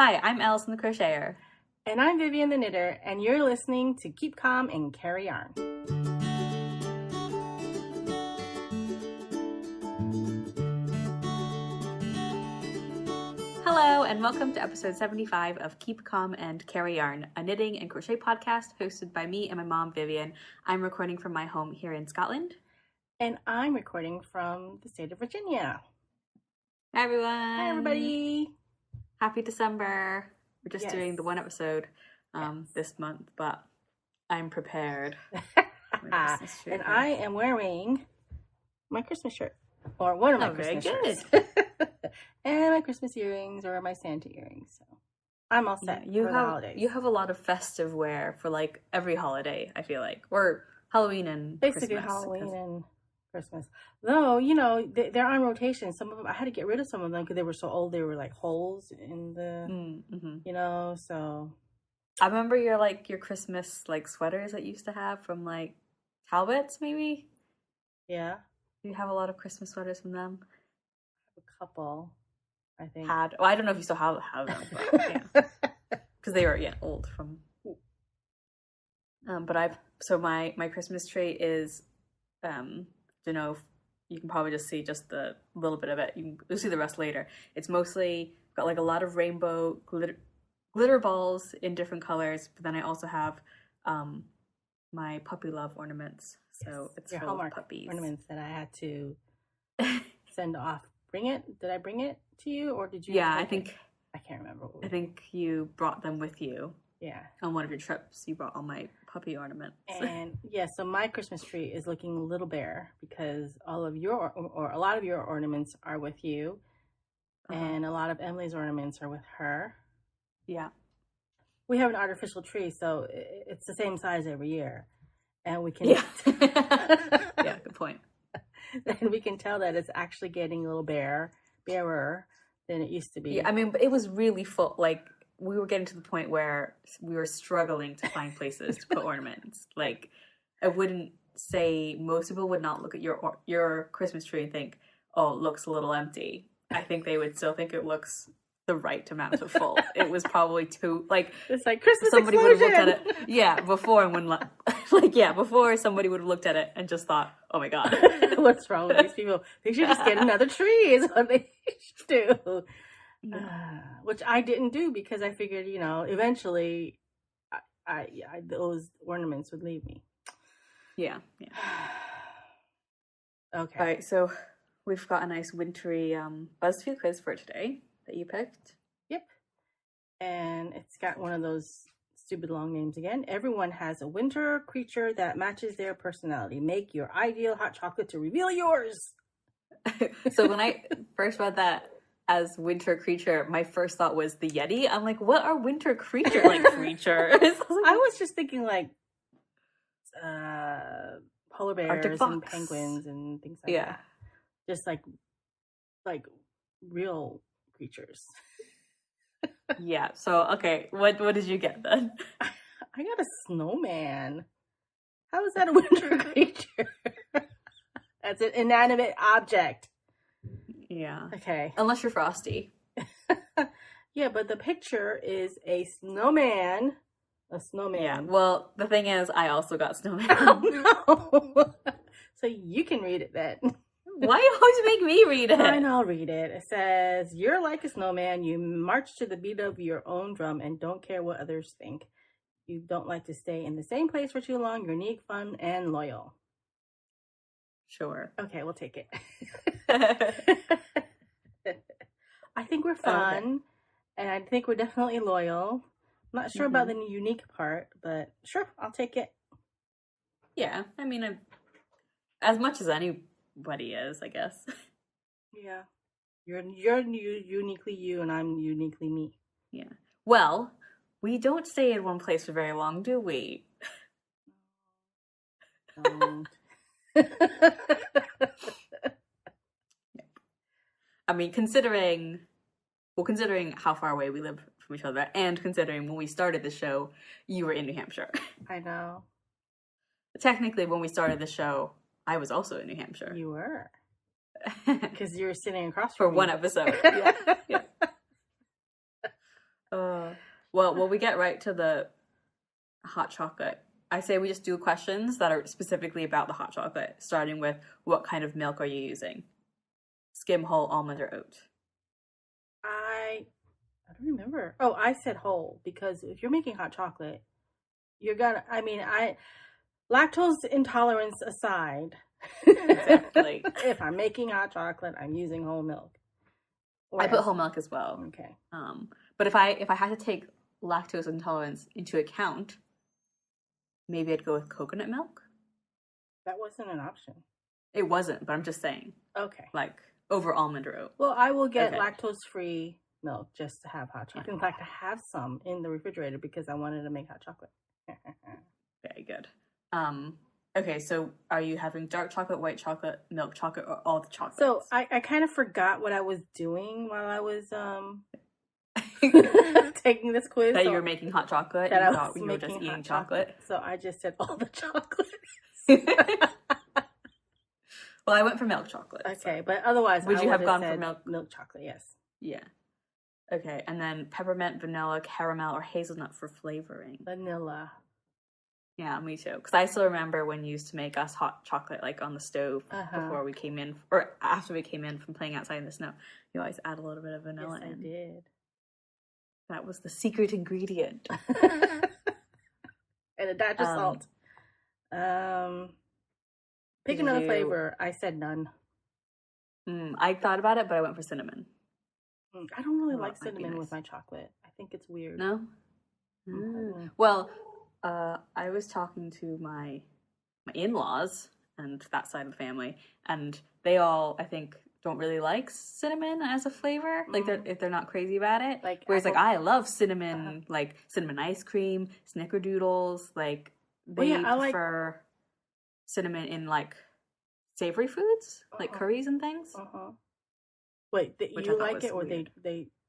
Hi, I'm Alyson the Crocheter. And I'm Vivian the Knitter, and you're listening to Keep Calm and Carry Yarn. Hello, and welcome to episode 75 of Keep Calm and Carry Yarn, a knitting and crochet podcast hosted by me and my mom, Vivian. I'm recording from my home here in Scotland. And I'm recording from the state of Virginia. Hi, everyone. Hi, everybody. Happy December. We're just doing the one episode this month, but I'm prepared. And I am wearing my Christmas shirt, or one of my Christmas shirts. And my Christmas earrings, or my Santa earrings. So I'm all set for the holidays. You have a lot of festive wear for like every holiday, I feel like, or Halloween and basically Christmas, Halloween and Christmas. Though, you know, they're on rotation. Some of them, I had to get rid of some of them because they were so old. They were like holes in the, you know, so. I remember your Christmas like sweaters that you used to have from like Talbot's, maybe? Yeah. Do you have a lot of Christmas sweaters from them? A couple, I think. Well, I don't know if you still have them, but because they were old from. But my Christmas tree is, you know, you can probably just see just the little bit of it. You'll see the rest later. It's mostly got like a lot of rainbow glitter balls in different colors, but then I also have my puppy love ornaments. So it's your full Hallmark of puppies ornaments that I had to send off. Did I bring it to you, or did you? Yeah, I can't remember. I think you brought them with you. Yeah. On one of your trips, you brought all my puppy ornaments. And so my Christmas tree is looking a little bare because all of your, or a lot of your ornaments are with you, and a lot of Emily's ornaments are with her. Yeah. We have an artificial tree, so it's the same size every year, and we can. Yeah. Yeah. Good point. And we can tell that it's actually getting a little barer than it used to be. Yeah, I mean, it was really full. Like, we were getting to the point where we were struggling to find places to put ornaments. Like, I wouldn't say most people would not look at your Christmas tree and think, oh, it looks a little empty. I think they would still think it looks the right amount of full. It was probably too, like, it's like Christmas somebody explosion. would have looked at it. Yeah, before and when, before somebody would have looked at it and just thought, oh my God. What's wrong with these people? They should just get another tree is what they should do. Which I didn't do because I figured, you know, eventually I those ornaments would leave me. Yeah. Okay. All right, so we've got a nice wintry Buzzfeed quiz for today that you picked. Yep. And it's got one of those stupid long names again. Everyone has a winter creature that matches their personality. Make your ideal hot chocolate to reveal yours. So when I first read that as winter creature, my first thought was the Yeti. I'm like, what are winter creatures? I was just thinking like polar bears and penguins and things like that. Just like real creatures. Yeah. So okay, what did you get then? I got a snowman. How is that a winter creature? That's an inanimate object. Yeah. Okay. Unless you're Frosty. Yeah, but the picture is a snowman. A snowman. Yeah. Well, the thing is, I also got snowman. Oh, no. So you can read it then. Why you always make me read it? Fine, I'll read it. It says, you're like a snowman. You march to the beat of your own drum and don't care what others think. You don't like to stay in the same place for too long. You're unique, fun, and loyal. Sure. Okay, we'll take it. I think we're fun, and I think we're definitely loyal. I'm not sure about the unique part, but sure, I'll take it. Yeah, I mean, as much as anybody is, I guess. Yeah, you're uniquely you, and I'm uniquely me. Yeah. Well, we don't stay in one place for very long, do we? I mean, considering how far away we live from each other, and considering when we started the show, you were in New Hampshire. I know. Technically, when we started the show, I was also in New Hampshire. You were. Because you were sitting across from for me. one episode. Yeah. Well, we get right to the hot chocolate. I say we just do questions that are specifically about the hot chocolate, starting with what kind of milk are you using? Skim, whole, almond, or oat? I don't remember. Oh, I said whole because if you're making hot chocolate, you're gonna. I mean, lactose intolerance aside, Exactly. if I'm making hot chocolate, I'm using whole milk. I put whole milk as well. Okay. But if I had to take lactose intolerance into account, maybe I'd go with coconut milk. That wasn't an option. It wasn't, but I'm just saying. Okay. Like over almond or oat. Well, I will get lactose-free milk just to have hot chocolate. In fact, I have some in the refrigerator because I wanted to make hot chocolate. Very good. Okay, so are you having dark chocolate, white chocolate, milk chocolate, or all the chocolates? So I kind of forgot what I was doing while I was taking this quiz. That you were making hot chocolate and you thought you were just eating chocolate. So I just said all the chocolates. Well, I went for milk chocolate. Okay, so. but otherwise, would you have gone for milk chocolate? Yes. Yeah. Okay, and then peppermint, vanilla, caramel, or hazelnut for flavoring. Vanilla. Yeah, me too. Because I still remember when you used to make us hot chocolate like on the stove before we came in, or after we came in from playing outside in the snow. You always add a little bit of vanilla in. I did. That was the secret ingredient. And a dash of salt. Pick another flavor. I said none. I thought about it, but I went for cinnamon. I don't really like cinnamon with my chocolate. I think it's weird. No? Well, I was talking to my in-laws and that side of the family, and they all, I think, don't really like cinnamon as a flavor. Like, they're not crazy about it. Like whereas, like, I love cinnamon, like, cinnamon ice cream, snickerdoodles. Like, they prefer cinnamon in, like, savory foods, like curries and things. Wait, you like it or they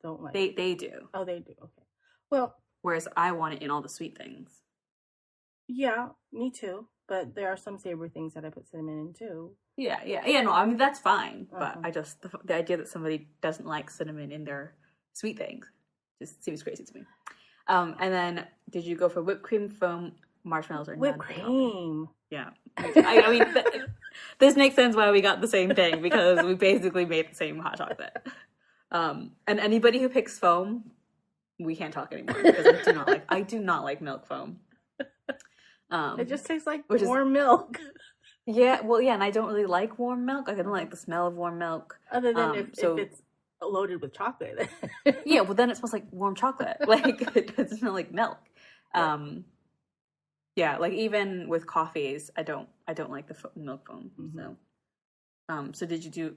don't like it? They do. Oh, they do. Okay. Well, whereas I want it in all the sweet things. Yeah, me too. But there are some savory things that I put cinnamon in too. Yeah. No, I mean that's fine. But I just the idea that somebody doesn't like cinnamon in their sweet things just seems crazy to me. And then did you go for whipped cream, foam, marshmallows, or whipped cream? Yeah. I mean, this makes sense why we got the same thing because we basically made the same hot chocolate. And anybody who picks foam, we can't talk anymore because I do not like milk foam. It just tastes like warm milk. Yeah, well, yeah, and I don't really like warm milk. I don't like the smell of warm milk. Other than if it's loaded with chocolate. Yeah, well, then it smells like warm chocolate. Like, it doesn't smell like milk. Yeah, like even with coffees, I don't like the milk foam. So did you do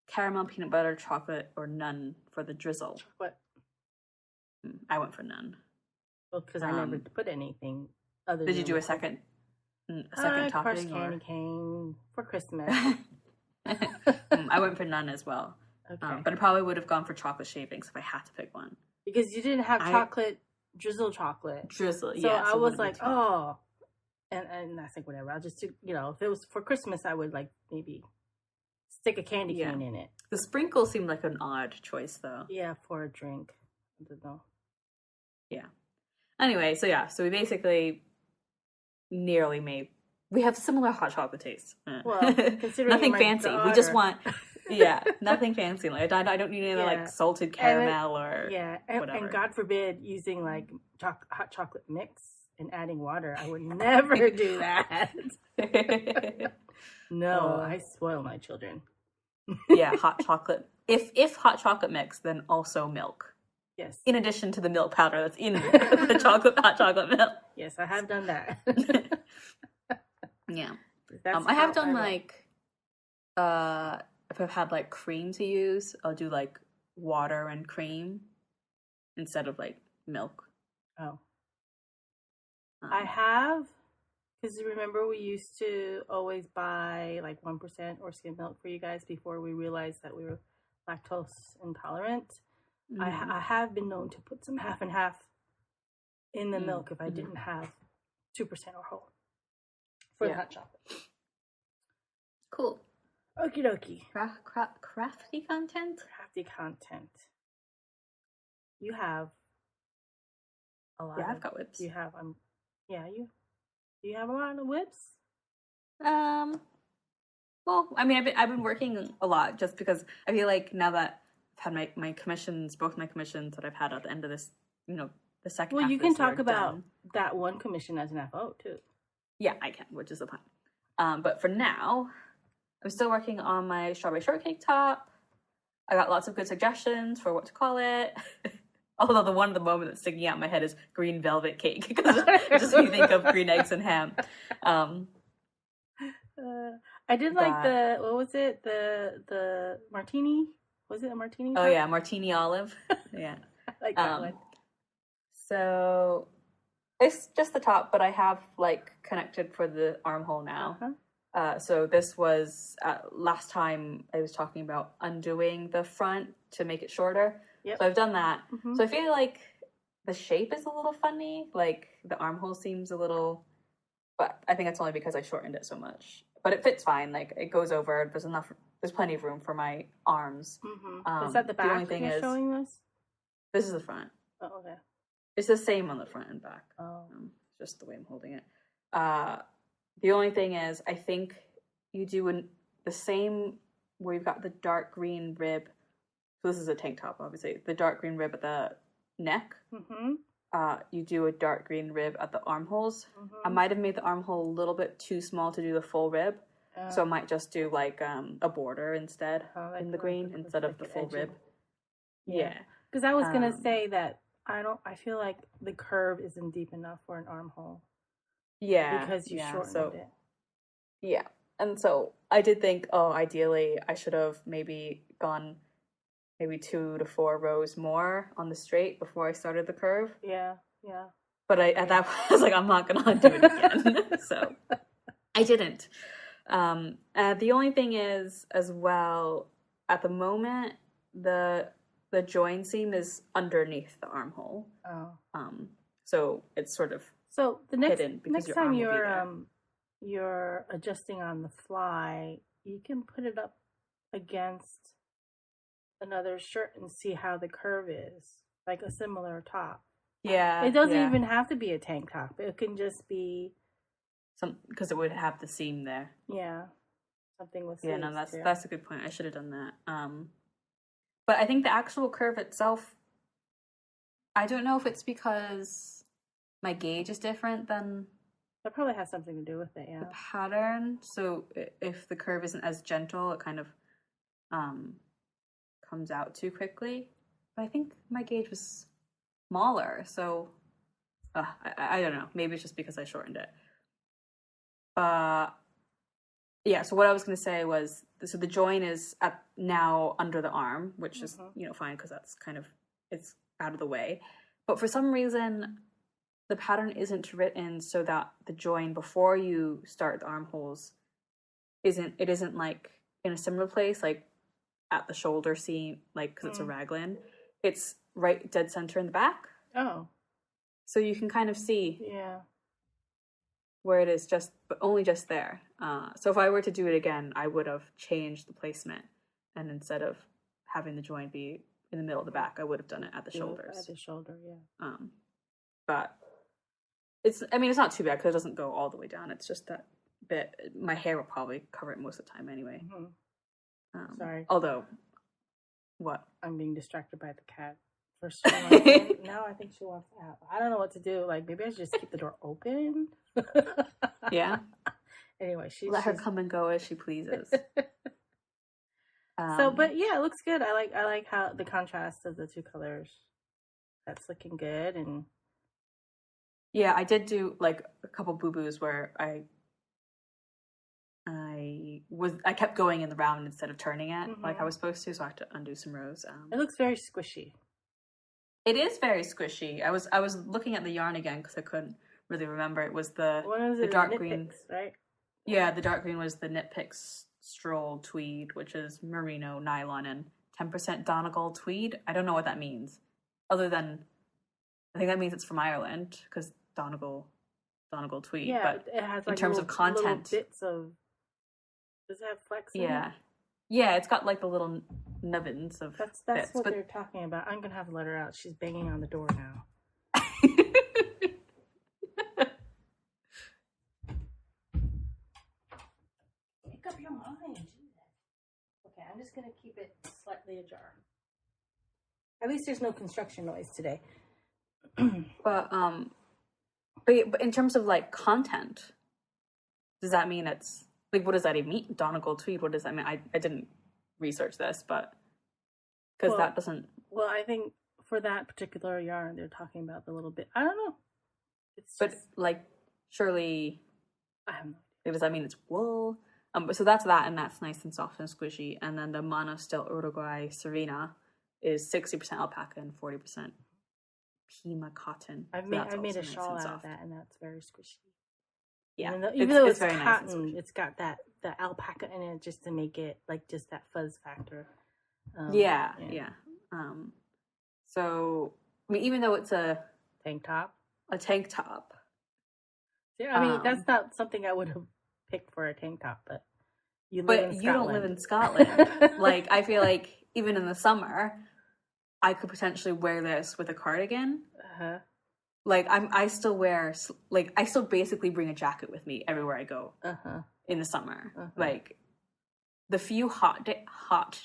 caramel, peanut butter, chocolate, or none for the drizzle? Chocolate. I went for none. Well, because I never put anything other. Did you do a second topping? Crushed candy cane for Christmas. I went for none as well. Okay. But I probably would have gone for chocolate shavings if I had to pick one. Because you didn't have chocolate. Drizzle chocolate. Drizzle, so I was like, oh. And I think whatever. I'll just, if it was for Christmas, I would like maybe stick a candy cane in it. The sprinkle seemed like an odd choice, though. Yeah, for a drink. I don't know. Yeah. Anyway, so we basically nearly made. We have similar hot chocolate tastes. Well, considering nothing fancy. Daughter. We just want. Yeah, nothing fancy. Like I don't need any like salted caramel or whatever. And God forbid using like hot chocolate mix and adding water. I would never do that. No, I spoil my children. Yeah, hot chocolate. If hot chocolate mix, then also milk. Yes. In addition to the milk powder that's in the hot chocolate milk. Yes, I have done that. Yeah. I have done if I've had like cream to use, I'll do like water and cream instead of like milk. Oh. I have, because remember we used to always buy like 1% or skim milk for you guys before we realized that we were lactose intolerant. I have been known to put some half and half in the milk if I didn't have 2% or whole for the hot chocolate. Cool. Okie dokie. Crafty content? Crafty content. You have a lot. Yeah, I've got whips. You have you have a lot of whips. Well, I mean, I've been working a lot just because I feel like now that I've had my commissions, both my commissions that I've had at the end of this, the second. Well, half you of can this year talk about done. that one commission as an FO too. Yeah, I can, which is the point. But for now, I'm still working on my strawberry shortcake top. I got lots of good suggestions for what to call it. Although the one at the moment that's sticking out in my head is green velvet cake because it just makes me think of green eggs and ham. I did like the what was it, the martini? Was it a martini? Oh yeah, martini olive. Yeah, I like that one. So it's just the top, but I have like connected for the armhole now. So this was last time I was talking about undoing the front to make it shorter. Yep. So I've done that. Mm-hmm. So I feel like the shape is a little funny. Like the armhole seems a little, but I think it's only because I shortened it so much. But it fits fine. Like it goes over. There's plenty of room for my arms. Mm-hmm. Is that the back? The only thing is showing this. This is the front. Oh, okay. It's the same on the front and back. Oh, just the way I'm holding it. The only thing is, I think you do the same where you've got the dark green rib. So this is a tank top, obviously. The dark green rib at the neck. Mm-hmm. You do a dark green rib at the armholes. Mm-hmm. I might have made the armhole a little bit too small to do the full rib. So I might just do like a border instead in the green instead of the full rib. Yeah. Because I was going to say that I feel like the curve isn't deep enough for an armhole. Yeah. Because you shortened it. Yeah. And so I did think, ideally I should have maybe gone 2 to 4 rows more on the straight before I started the curve. Yeah. But at that point, I was like, I'm not going to do it again. So I didn't. The only thing is, as well, at the moment, the join seam is underneath the armhole. Oh. So it's sort of the next time you're adjusting on the fly, you can put it up against another shirt and see how the curve is, like a similar top. Yeah. It doesn't even have to be a tank top. It can just be because it would have the seam there. Yeah. Something with sleeves. Yeah, no, that's a good point. I should have done that. But I think the actual curve itself, I don't know if it's because my gauge is different than... That probably has something to do with it, yeah. The pattern. So if the curve isn't as gentle, it kind of comes out too quickly. But I think my gauge was smaller, so I don't know. Maybe it's just because I shortened it. Yeah, so what I was going to say was, so the join is now under the arm, which is, fine, because that's kind of, it's out of the way. But for some reason, the pattern isn't written so that the join before you start the armholes isn't like in a similar place, like at the shoulder seam, like, because it's a raglan. It's right dead center in the back. Oh. So you can kind of see. Yeah. Where it is but only just there. So if I were to do it again, I would have changed the placement, and instead of having the join be in the middle of the back, I would have done it at the shoulders. At the shoulder, yeah. But it's not too bad because it doesn't go all the way down. It's just that bit. My hair will probably cover it most of the time anyway. Mm-hmm. Sorry. Although, what? I'm being distracted by the cat. First, now I think she wants out. I don't know what to do. Like, maybe I should just keep the door open. Yeah. Anyway, let her come and go as she pleases. But yeah, it looks good. I like how the contrast of the two colors. That's looking good. And yeah, I did do like a couple boo-boos where I kept going in the round instead of turning it like I was supposed to, so I had to undo some rows. It looks very squishy. It is very squishy. I was looking at the yarn again because I couldn't really remember. It was the dark green, right? Yeah, the dark green was the Knit Picks Stroll Tweed, which is merino nylon and 10% Donegal tweed. I don't know what that means, other than I think that means it's from Ireland because Donegal tweed. Yeah, but it has like in terms of content, bits of. Does it have flex? Yeah, it's got like the little nubbins of. That's what they're talking about. I'm gonna have to let her out. She's banging on the door now. just going to keep it slightly ajar. At least there's no construction noise today. But in terms of like content, does that mean it's like, what does that even mean? Donegal tweed, what does that mean? I didn't research this, but because that doesn't. Well, I think for that particular yarn, they're talking about the little bit. I don't know. But like, surely, I don't know. Does that mean it's wool? So that's that, and that's nice and soft and squishy. And then the Mano Still Uruguay Serena is 60% alpaca and 40% Pima cotton. I've made a shawl out of that, and that's very squishy. Yeah, even though it's very cotton, nice, it's got the alpaca in it just to make it like just that fuzz factor. Yeah. So I mean, even though it's a tank top. Yeah, I mean, that's not something I would have picked for a tank top, but you don't live in Scotland. Like, I feel like even in the summer, I could potentially wear this with a cardigan. Like, I still basically bring a jacket with me everywhere I go in the summer. Like, the few hot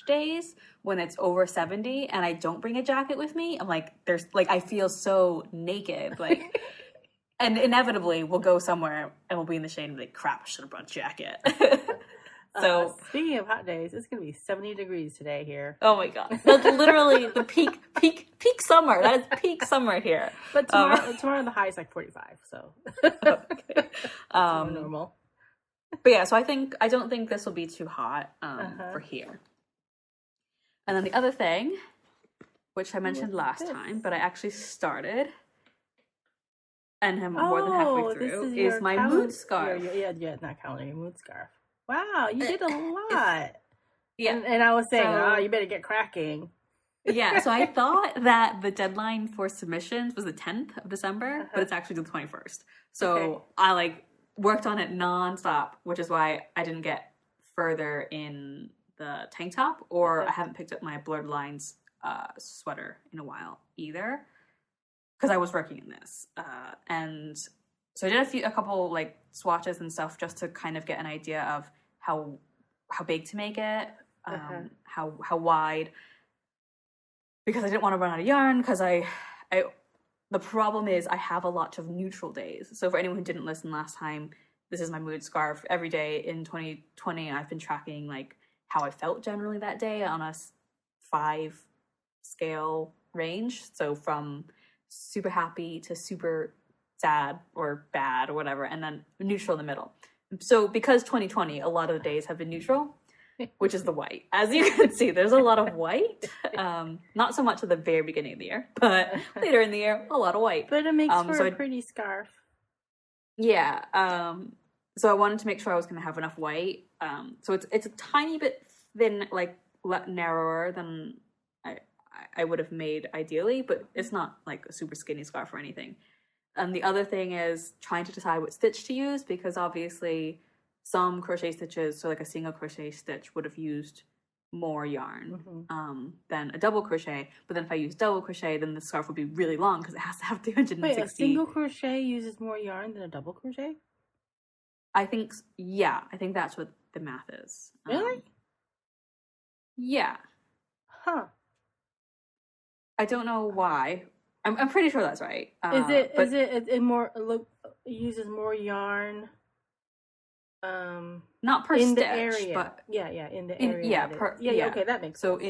days when it's over 70 and I don't bring a jacket with me, I'm like, I feel so naked. Like, and inevitably we'll go somewhere and we'll be in the shade and be like, crap, I should have brought a jacket. So speaking of hot days, it's gonna be 70 degrees today here. Oh my god, that's literally the peak summer. That is peak summer here. But tomorrow the high is like 45, so okay. More normal. But yeah, so I don't think this will be too hot for here. And then the other thing, which I mentioned last time, but I actually started and I'm more than halfway through, is my mood scarf. Not calendar, your mood scarf. Wow, you did a lot. Yeah. And I was saying, you better get cracking. Yeah, so I thought that the deadline for submissions was the 10th of December, but it's actually the 21st. So I worked on it nonstop, which is why I didn't get further in the tank top, or I haven't picked up my Blurred Lines sweater in a while either, because I was working in this. And so I did a couple swatches and stuff just to kind of get an idea of how big to make it, how wide, because I didn't want to run out of yarn, because the problem is I have a lot of neutral days. So for anyone who didn't listen last time, this is my mood scarf. Every day in 2020, I've been tracking how I felt generally that day on a 5 scale range. So from super happy to super sad or bad or whatever, and then neutral in the middle. So because 2020, a lot of the days have been neutral, which is the white. As you can see, there's a lot of white. Not so much at the very beginning of the year, but later in the year, a lot of white. But it makes for a pretty scarf. Yeah. So I wanted to make sure I was going to have enough white. So it's a tiny bit thin, narrower than I would have made ideally, but it's not a super skinny scarf or anything. And the other thing is trying to decide what stitch to use, because obviously some crochet stitches, so a single crochet stitch, would have used more yarn than a double crochet. But then if I use double crochet, then the scarf would be really long because it has to have 360. Wait, a single crochet uses more yarn than a double crochet? I think that's what the math is. Really? Yeah. Huh. I don't know why. I'm pretty sure that's right. It uses more yarn? Not per in stitch, the area, but in the area. Okay, that makes sense.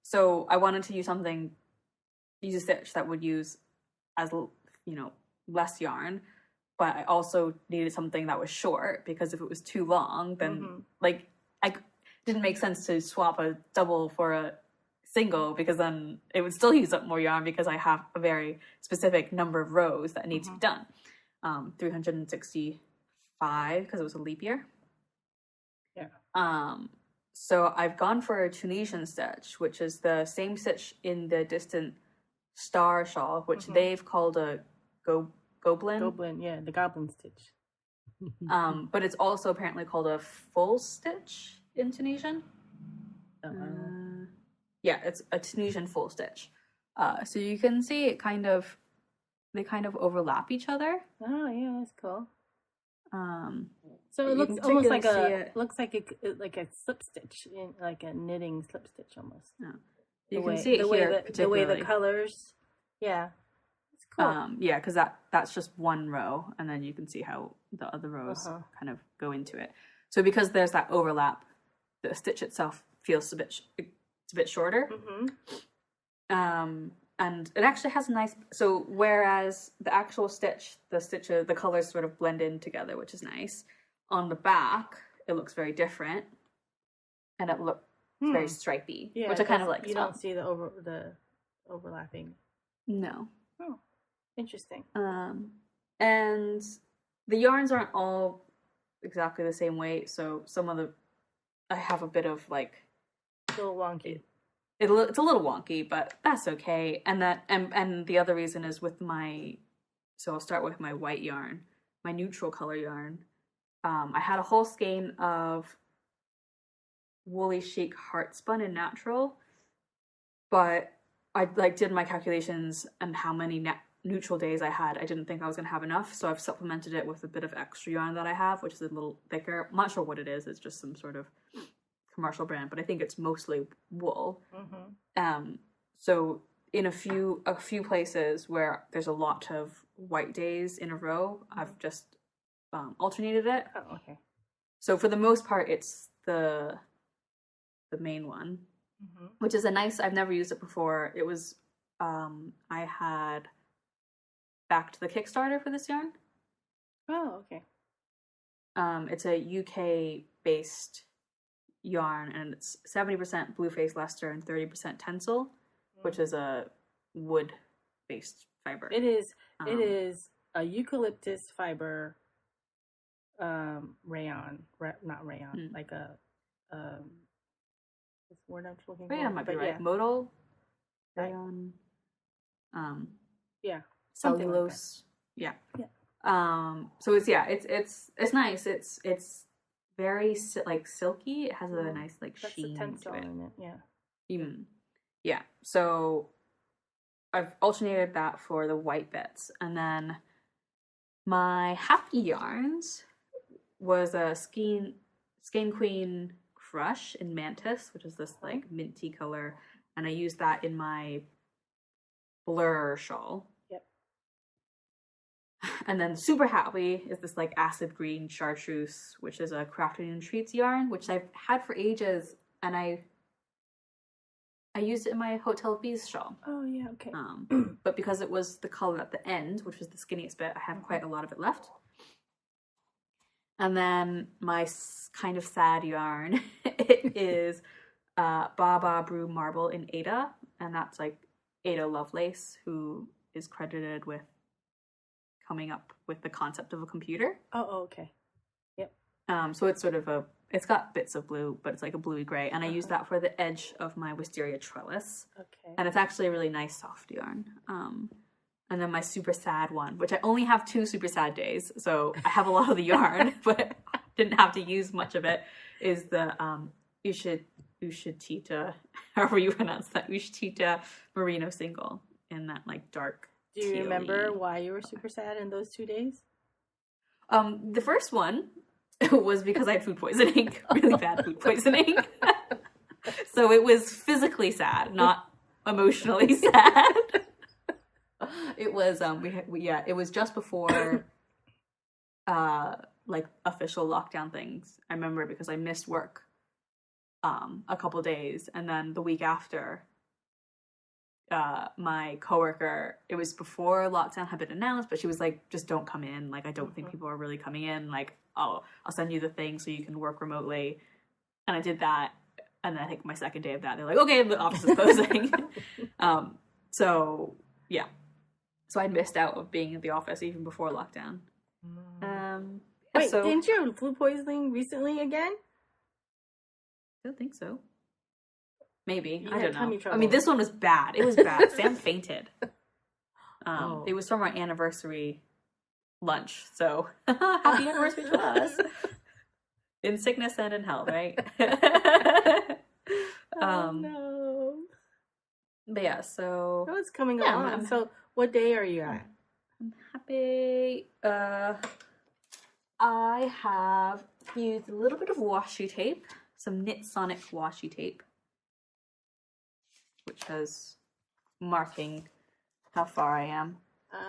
So I wanted to use a stitch that would use as less yarn, but I also needed something that was short, because if it was too long, then I didn't make sense to swap a double for a single, because then it would still use up more yarn, because I have a very specific number of rows that need to be done. 365, because it was a leap year. Yeah. So I've gone for a Tunisian stitch, which is the same stitch in the Distant Star shawl, which they've called a goblin. Goblin, yeah, the goblin stitch. But it's also apparently called a full stitch in Tunisian. Yeah, it's a Tunisian full stitch. So you can see they kind of overlap each other. Oh yeah, that's cool. So it You looks can almost like particularly like a slip stitch, like a knitting slip stitch almost. Yeah. You can see it here The way the particularly. colors, yeah, it's cool. Yeah, because that's just one row, and then you can see how the other rows kind of go into it. So because there's that overlap, the stitch itself feels it's a bit shorter. And it actually has a nice. So whereas the actual stitch, the colors sort of blend in together, which is nice. On the back, it looks very different, and it looks very stripy, which I kind of like. You don't see the overlapping. No. Oh, interesting. And the yarns aren't all exactly the same weight, so I have a bit of like a little wonky. It's a little wonky, but that's okay. And the other reason is with so I'll start with my white yarn, my neutral color yarn. I had a whole skein of woolly chic heart spun in natural, but I did my calculations and how many neutral days I had. I didn't think I was gonna have enough, so I've supplemented it with a bit of extra yarn that I have, which is a little thicker. I'm not sure what it is. It's just some sort of commercial brand, but I think it's mostly wool. So in a few places where there's a lot of white days in a row, I've just alternated it. Oh, okay. So for the most part, it's the main one, which is a nice. I've never used it before. It was I had backed the Kickstarter for this yarn. Oh, okay. It's a UK based yarn, and it's 70% Blueface Leicester and 30% Tencel, which is a wood based fiber. It is a eucalyptus fiber rayon, not rayon, like a this word I'm looking for. Rayon might be right. Yeah. Modal rayon. Yeah. Cellulose. Like yeah. So it's nice. It's very silky. It has a nice sheen to it. In it. Yeah. Yeah. So I've alternated that for the white bits, and then my happy yarns was a Skein Queen Crush in Mantis, which is this minty color, and I used that in my Blur shawl. Yep. And then super happy is this acid green chartreuse, which is a Crafting and Treats yarn, which I've had for ages, and I used it in my Hotel of Bees shawl. Oh yeah, okay. But because it was the color at the end, which was the skinniest bit, I have quite a lot of it left. And then my kind of sad yarn, it is Baba Brew Marble in Ada, and that's Ada Lovelace, who is credited with coming up with the concept of a computer. Oh, okay. Yep. So it's sort of it's got bits of blue, but it's like a bluey gray, and I use that for the edge of my wisteria trellis. Okay. And it's actually a really nice soft yarn. And then my super sad one, which I only have 2 super sad days, so I have a lot of the yarn, but didn't have to use much of it, is the Ushatita, however you pronounce that, Ushatita merino single in that dark. Do you remember why you were super sad in those 2 days? The first one was because I had food poisoning, really bad food poisoning. So it was physically sad, not emotionally sad. It was it was just before official lockdown things. I remember because I missed work a couple days, and then the week after my coworker, it was before lockdown had been announced, but she was like, just don't come in, I don't think people are really coming in, I'll send you the thing so you can work remotely. And I did that, and then I think my second day of that, they're like, okay, the office is closing. So I missed out of being in the office even before lockdown. Wait, didn't you have food poisoning recently again? I don't think so. Maybe. I don't know. I mean, this one was bad. It was bad. Sam fainted. It was from our anniversary lunch, so happy anniversary to us. In sickness and in health, right? No. But yeah, so... Oh, it's coming along. So what day are you at? I'm happy. I have used a little bit of washi tape, some Knit Sonic washi tape, which has marking how far I am.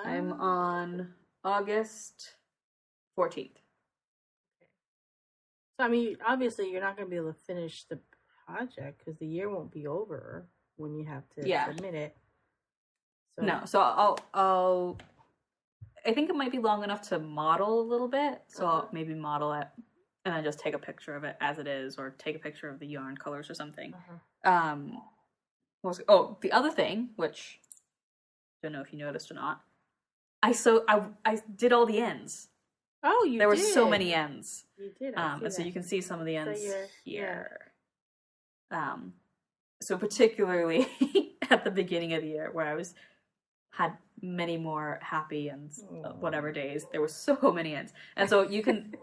I'm on August 14th. So, I mean, obviously, you're not going to be able to finish the project because the year won't be over when you have to submit it. So. No, so I'll. I think it might be long enough to model a little bit, so I'll maybe model it and then just take a picture of it as it is, or take a picture of the yarn colors or something. The other thing, which I don't know if you noticed or not, I did all the ends. Oh, you did. There were so many ends. You did. And so you can see some of the ends here. Yeah. So particularly at the beginning of the year, where I had many more happy and whatever days, there were so many ends, and so you can,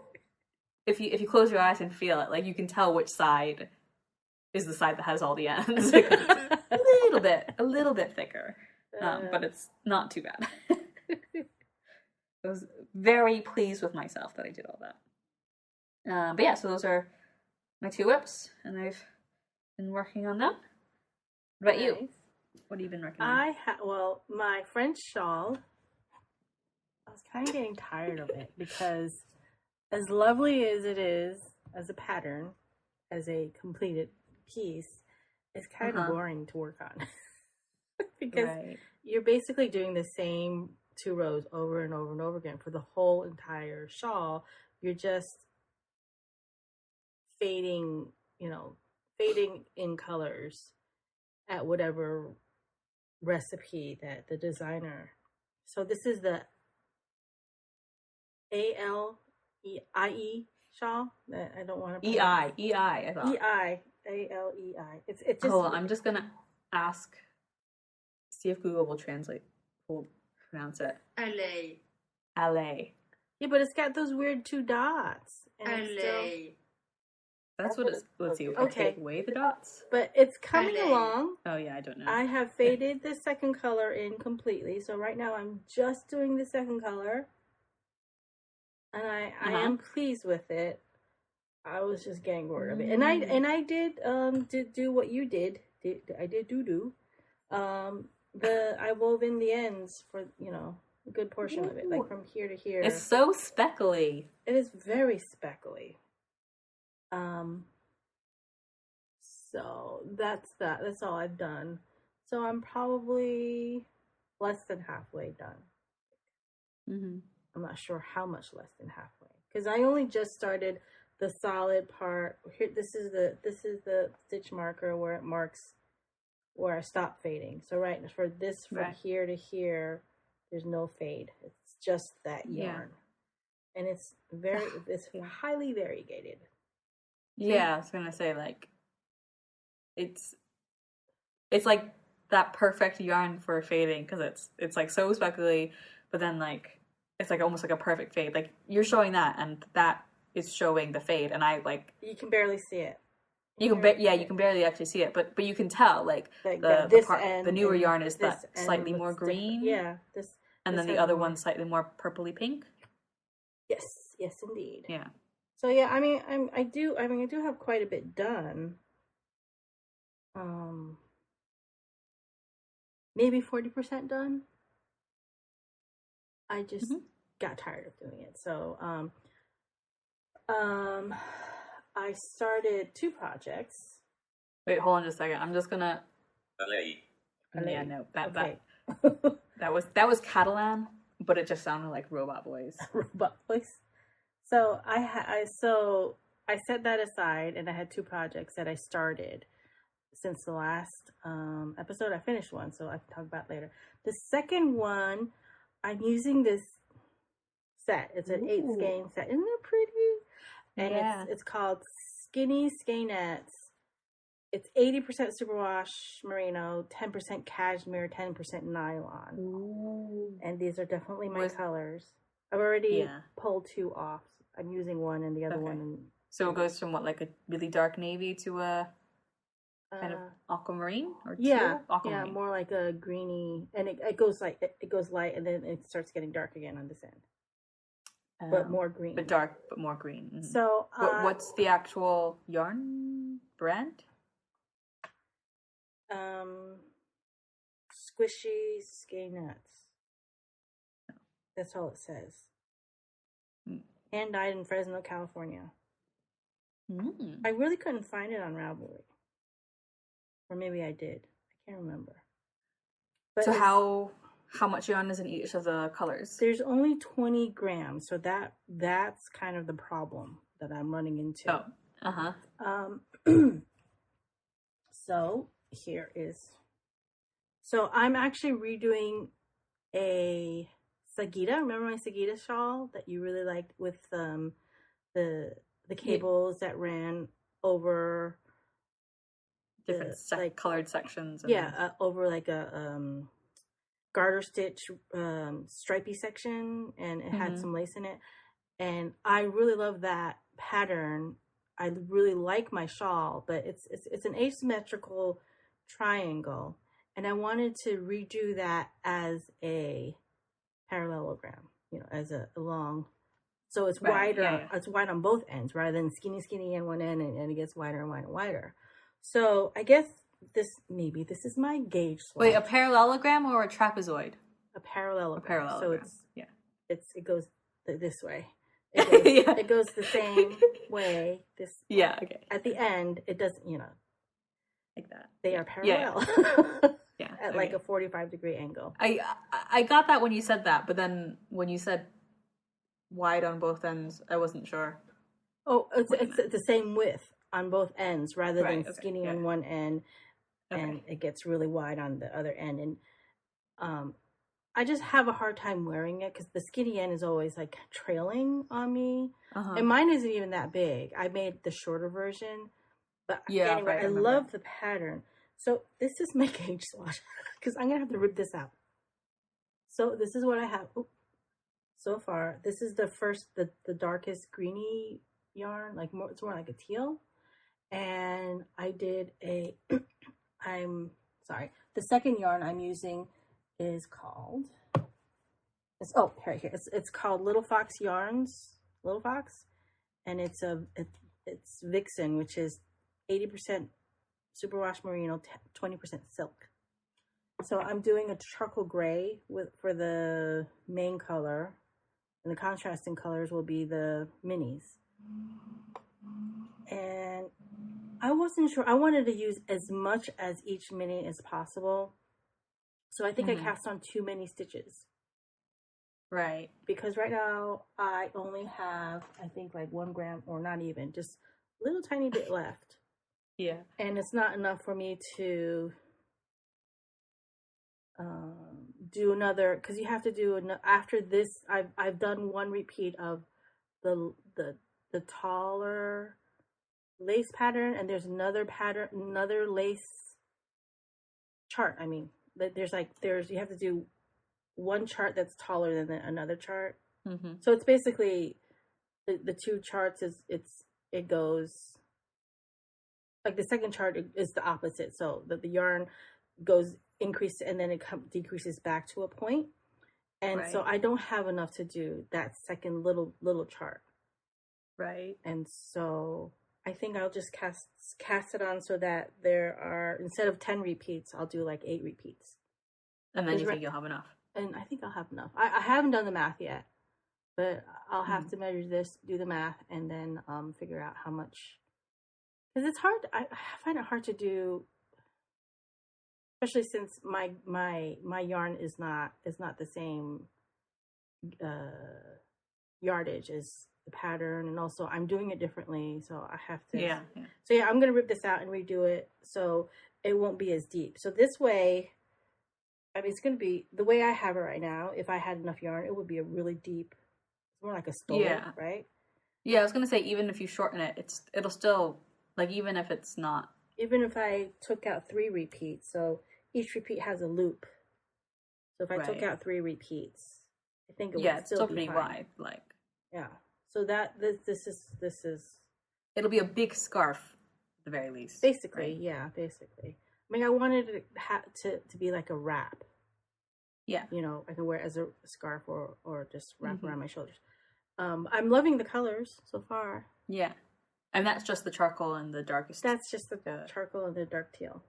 if you close your eyes and feel it, like you can tell which side is the side that has all the ends. a little bit thicker, but it's not too bad. I was very pleased with myself that I did all that. But yeah, so those are my 2 whips, and I've been working on them. What about you? What have you been working on? My French shawl, I was kind of getting tired of it because as lovely as it is as a pattern, as a completed piece, it's kind of boring to work on. Because you're basically doing the same 2 rows over and over and over again for the whole entire shawl. You're just fading in colors at whatever recipe that the designer. So this is the Aleiï shawl. I don't want to. EI. I thought. Aleiï. It's just. Oh, I'm just gonna ask. See if Google will pronounce it. Aleï. Yeah, but it's got those weird 2 dots. Aleï. That's what it's. Let's see. Okay. Take away the dots. But it's coming along. Oh yeah, I don't know. I have faded the second color in completely. So right now I'm just doing the second color. And I am pleased with it. I was just getting bored of it. And I did do what you did. I did do. I wove in the ends for, a good portion of it, like from here to here. It's so speckly. It is very speckly. So that's that. That's all I've done. So I'm probably less than halfway done. I'm not sure how much less than halfway, because I only just started the solid part. Here, this is the stitch marker where it marks where I stop fading. So from here to here, there's no fade. It's just that yarn, and it's highly variegated. Yeah, I was gonna say, like, it's like that perfect yarn for fading, because it's like so speckly, but then like it's like almost like a perfect fade. Like you're showing that, and that is showing the fade, and I like you can barely see it. You can barely actually see it, but you can tell like the newer yarn is that slightly more green. Yeah, and then the other one slightly more purpley pink. Yes, indeed. Yeah. So yeah, I do have quite a bit done. Maybe 40% done. I just got tired of doing it. So I started 2 projects. Wait, hold on just a second. I'm just gonna. Aleï. Yeah, no, Okay. that was Catalan, but it just sounded like robot voice. Robot voice. So I set that aside, and I had 2 projects that I started since the last episode. I finished one, so I can talk about it later. The second one, I'm using this set. It's an 8 skein set. Isn't it pretty? And it's called Skinny Skeinettes. It's 80% superwash merino, 10% cashmere, 10% nylon. Ooh. And these are definitely my colors. I've already pulled 2 off. I'm using one and the other one. So it goes from what, like a really dark navy to a kind of aquamarine or aquamarine? Yeah, more like a greeny, and it goes light, and then it starts getting dark again on this end. but more green. But dark, but more green. Mm-hmm. So, what's the actual yarn brand? Squishy Skinny Nuts. That's all it says. Hand dyed in Fresno, California. I really couldn't find it on Ravelry. Or maybe I did. I can't remember. But so how much yarn is in each of the colors? There's only 20 grams, so that's kind of the problem that I'm running into. So here is. So I'm actually redoing a Sagitta. Remember my Sagitta shawl that you really liked with the cables that ran over different colored sections. Over like a garter stitch stripy section, and it had some lace in it. And I really love that pattern. I really like my shawl, but it's an asymmetrical triangle, and I wanted to redo that as a parallelogram, as a long, so it's wider. Yeah. It's wide on both ends rather than skinny in one end, and it gets wider and wider and wider. So I guess this is my gauge swatch. Wait, a parallelogram or a trapezoid? A parallelogram. A parallelogram. So it goes this way. It goes the same way. Okay. At the end, it doesn't, like that. They are parallel. Yeah. At like a 45-degree angle. I got that when you said that, but then when you said wide on both ends, I wasn't sure. Oh, it's the same width on both ends rather than skinny on one end, and it gets really wide on the other end. And I just have a hard time wearing it because the skinny end is always like trailing on me, and mine isn't even that big. I made the shorter version, but anyway, I love the pattern. So this is my gauge swatch because I'm gonna have to rip this out. So this is what I have so far. This is the darkest greeny yarn, it's more like a teal, and I did the second yarn I'm using is called it's called Little Fox Yarns, and it's Vixen, which is 80% superwash merino, 20% silk. So I'm doing a charcoal gray for the main color, and the contrasting colors will be the minis. And I wasn't sure. I wanted to use as much as each mini as possible. So I think I cast on too many stitches. Right. Because right now I only have, I think, like 1 gram, or not even, just a little tiny bit left. Yeah. And it's not enough for me to do another, because you have to do after this. I've done one repeat of the taller lace pattern, and there's another lace chart. I mean, there's you have to do one chart that's taller than another chart. So it's basically the two charts it goes like the second chart is the opposite. So the yarn goes increase and then it decreases back to a point. And so I don't have enough to do that second little chart. Right. And so I think I'll just cast it on so that there are, instead of 10 repeats, I'll do like 8 repeats. And then you think you'll have enough? And I think I'll have enough. I haven't done the math yet, but I'll have to measure this, do the math, and then figure out how much. Because it's hard. I find it hard to do, especially since my yarn is not the same yardage as the pattern, and also I'm doing it differently, so I have to. So I'm gonna rip this out and redo it so it won't be as deep. So this way, I mean, it's gonna be the way I have it right now. If I had enough yarn, it would be a really deep. It's more like a stole, right? Yeah, I was gonna say even if you shorten it, it'll still, like, even if it's not. Even if I took out 3 repeats, so each repeat has a loop. So if I took out 3 repeats, I think it would still be pretty fine. wide, like. Yeah. So that this is. It'll be a big scarf, at the very least. Basically, right? Yeah, basically. I mean, I wanted it to be like a wrap. Yeah. You know, I can wear it as a scarf or just wrap around my shoulders. I'm loving the colors so far. Yeah. And that's just the charcoal and the darkest. That's just the charcoal and the dark teal.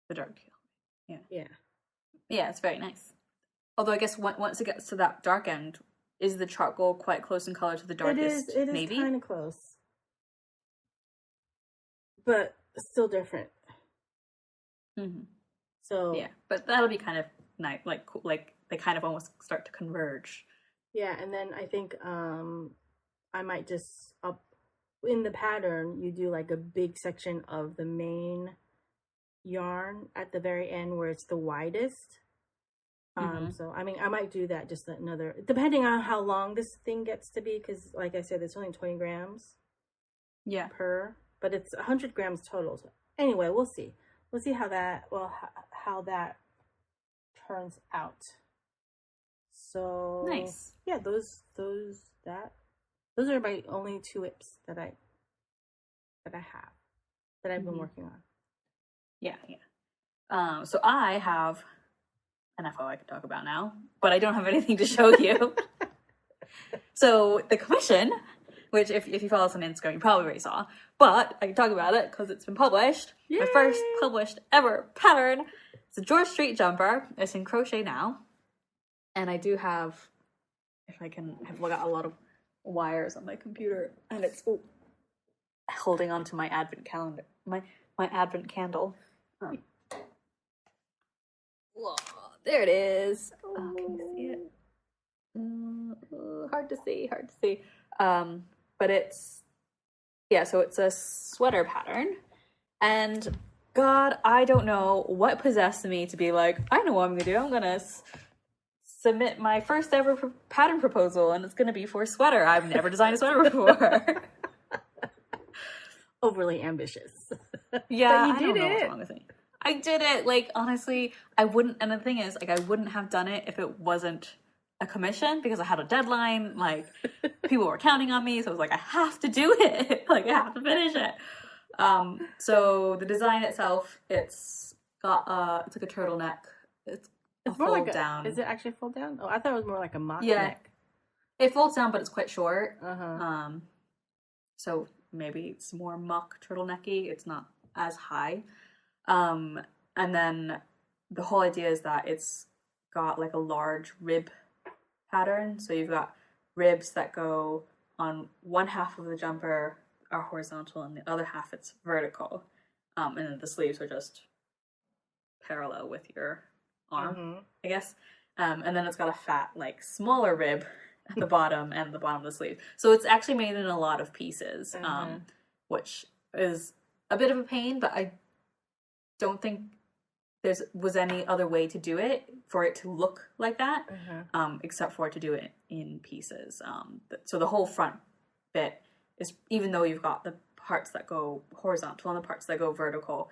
The dark teal. Yeah. Yeah. Yeah, it's very nice. Although I guess once it gets to that dark end, is the charcoal quite close in color to the darkest? It is maybe? kind of close. But still different. Mm-hmm. So yeah, but that'll be kind of nice, like they kind of almost start to converge. Yeah, and then I think I might just in the pattern you do like a big section of the main yarn at the very end where it's the widest. So I mean I might do that just another, depending on how long this thing gets to be, because like I said, it's only 20 grams. Yeah. Per, but it's 100 grams total. So anyway, we'll see how that turns out. So nice. Yeah, those are my only 2 whips that I've been working on. Yeah. So I have an FO I can talk about now, but I don't have anything to show you. So the commission, which if you follow us on Instagram, you probably already saw, but I can talk about it because it's been published. Yay! My first published ever pattern. It's a George Street jumper. It's in Crochet Now. And I do have, if I can, I've got a lot of wires on my computer, and it's holding on to my advent calendar, my advent candle. Whoa, there it is. Oh, can you see it? Hard to see. But it's, so it's a sweater pattern, and God, I don't know what possessed me to be like, I know what I'm gonna do. I'm gonna submit my first ever pattern proposal, and it's gonna be for a sweater. I've never designed a sweater before. Overly ambitious. Yeah, but you did it. What's wrong with me. I did it. Like, honestly, I wouldn't, and the thing is, like, I wouldn't have done it if it wasn't a commission, because I had a deadline. Like, people were counting on me, so I was like, I have to do it. Like, I have to finish it. So the design itself, it's got it's like a turtleneck. It's more fold like down. Is it actually fold down? Oh, I thought it was more like a mock neck. It folds down, but it's quite short. Uh-huh. So maybe it's more mock turtlenecky. It's not as high. And then the whole idea is that it's got like a large rib pattern. So you've got ribs that go on one half of the jumper are horizontal, and the other half it's vertical. And then the sleeves are just parallel with your arm, I guess. And then it's got a fat, like, smaller rib at the bottom and the bottom of the sleeve. So it's actually made in a lot of pieces, which is a bit of a pain, but I don't think was any other way to do it for it to look like that, except for to do it in pieces. So the whole front bit is, even though you've got the parts that go horizontal and the parts that go vertical,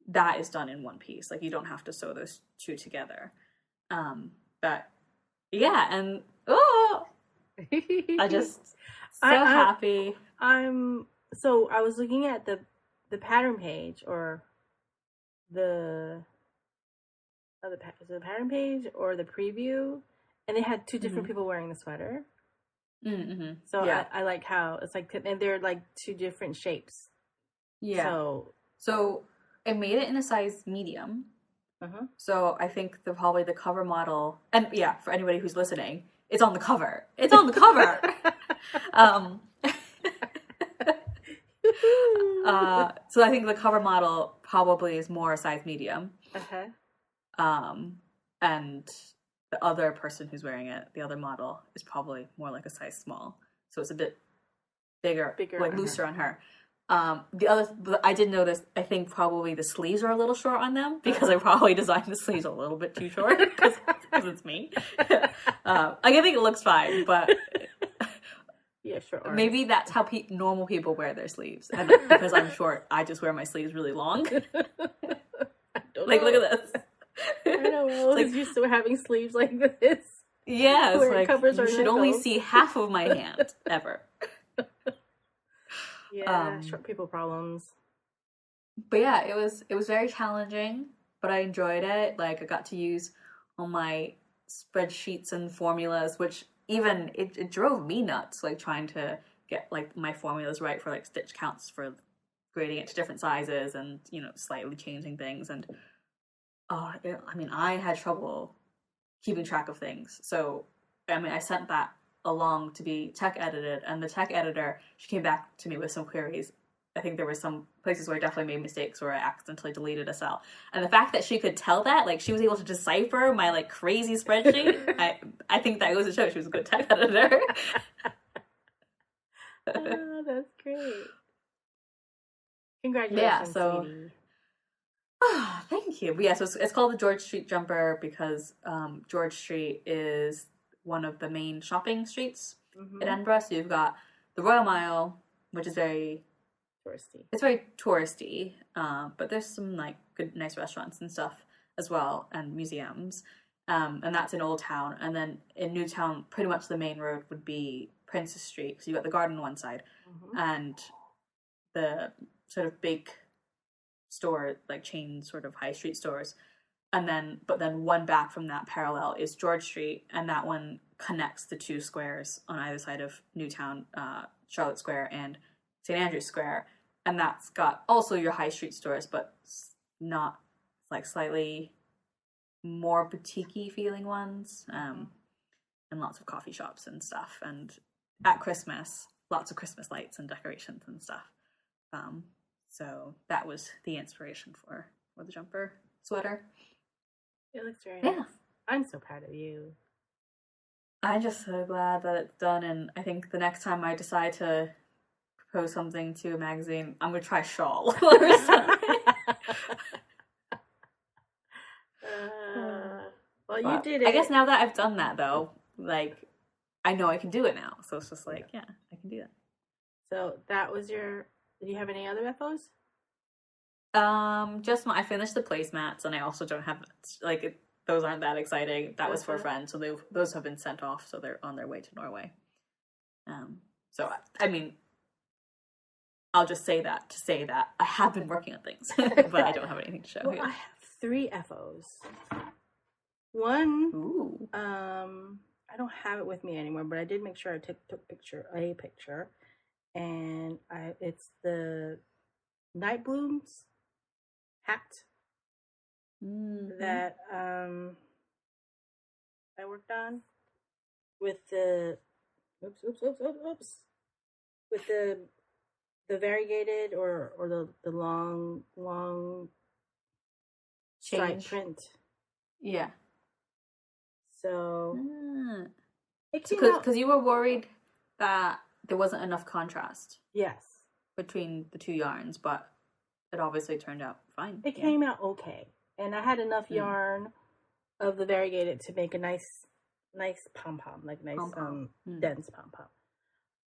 that is done in one piece. Like, you don't have to sew those two together. But yeah, and I just happy. So I was looking at the pattern page, or the pattern page or the preview, and they had 2 different people wearing the sweater. So yeah. I like how it's like, and they're like 2 different shapes. Yeah. So I made it in a size medium. So I think probably the cover model, and yeah, for anybody who's listening, it's on the cover. It's on the cover. So I think the cover model probably is more a size medium. And the other person who's wearing it, the other model, is probably more like a size small. So it's a bit bigger, like looser on her. I did notice, I think probably the sleeves are a little short on them, because I probably designed the sleeves a little bit too short, because it's me. I think it looks fine, but yeah, sure. Maybe that's how normal people wear their sleeves. And because I'm short, I just wear my sleeves really long. Like, look at this. I know, I was used to having sleeves like this. Yeah, it's like, you should only see half of my hand, ever. Yeah, short people problems. But yeah, it was very challenging, but I enjoyed it. Like, I got to use all my spreadsheets and formulas, which even it drove me nuts, like trying to get like my formulas right for like stitch counts for grading it to different sizes and, you know, slightly changing things. And I mean, I had trouble keeping track of things. So, I mean, I sent that along to be tech edited, and the tech editor, she came back to me with some queries. I think there were some places where I definitely made mistakes where I accidentally deleted a cell. And the fact that she could tell that, like, she was able to decipher my, like, crazy spreadsheet, I think that goes to show she was a good tech editor. Oh, that's great. Congratulations, Yeah, so... sweetie. Oh, thank you. But yeah, so it's called the George Street jumper because George Street is one of the main shopping streets in Edinburgh. So you've got the Royal Mile, which is very touristy. It's very touristy, but there's some like good, nice restaurants and stuff as well, and museums. And that's in Old Town. And then in New Town, pretty much the main road would be Princess Street. So you've got the garden on one side, and the sort of big store, like chain sort of high street stores, and then one back from that parallel is George Street, and that one connects the two squares on either side of Newtown, Charlotte Square and St. Andrew's Square, and that's got also your high street stores, but not like slightly more boutique-y feeling ones, and lots of coffee shops and stuff, and at Christmas lots of Christmas lights and decorations and stuff. So that was the inspiration for the jumper sweater. It looks very nice. I'm so proud of you. I'm just so glad that it's done, and I think the next time I decide to propose something to a magazine, I'm going to try shawl or something. Well, you did it. I guess now that I've done that, though, like, I know I can do it now. So it's just like, yeah, I can do that. So that was your... Did you have any other FOs? Just I finished the placemats, and I also don't have like those aren't that exciting. That was for a friend, so those have been sent off, so they're on their way to Norway. So I mean, I'll just say that I have been working on things, but I don't have anything to show. Well, I have 3 FOs. One, ooh, I don't have it with me anymore, but I did make sure I took a picture. And it's the Night Blooms hat that I worked on with the with the variegated or the long stripe print. Yeah. So because you were worried that there wasn't enough contrast. Yes. Between the two yarns, but it obviously turned out fine. It came out okay. And I had enough yarn of the variegated to make a nice pom-pom, like nice dense pom-pom.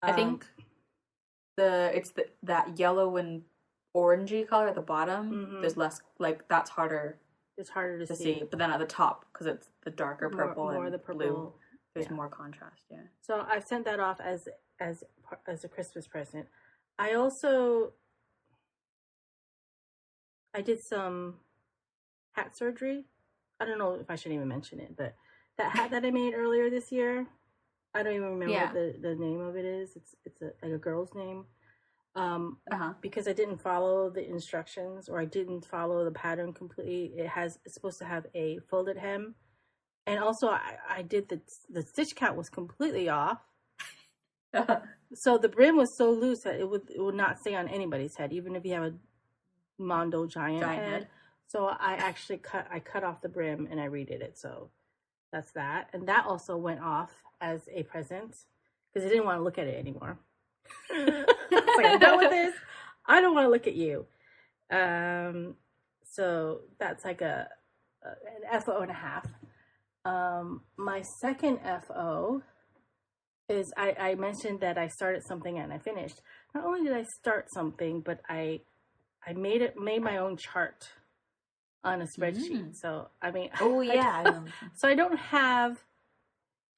I think that yellow and orangey color at the bottom, there's less, like, that's harder. It's harder to see. But then at the top, because it's the darker purple more and the purple, blue, there's more contrast, yeah. So I sent that off as a Christmas present. I also did some hat surgery. I don't know if I should even mention it, but that hat that I made earlier this year, I don't even remember what the name of it is. It's like a girl's name. Because I didn't follow the instructions, or I didn't follow the pattern completely. It's supposed to have a folded hem, and also I did the stitch count was completely off. So the brim was so loose that it would not stay on anybody's head, even if you have a Mondo giant head. So I actually cut off the brim and I redid it. So that's that, and that also went off as a present because I didn't want to look at it anymore. It's like, I'm done with this. I don't want to look at you. So that's like an FO and a half. My second FO is I mentioned that I started something and I finished. Not only did I start something, but I made my own chart on a spreadsheet. So I mean, so I don't have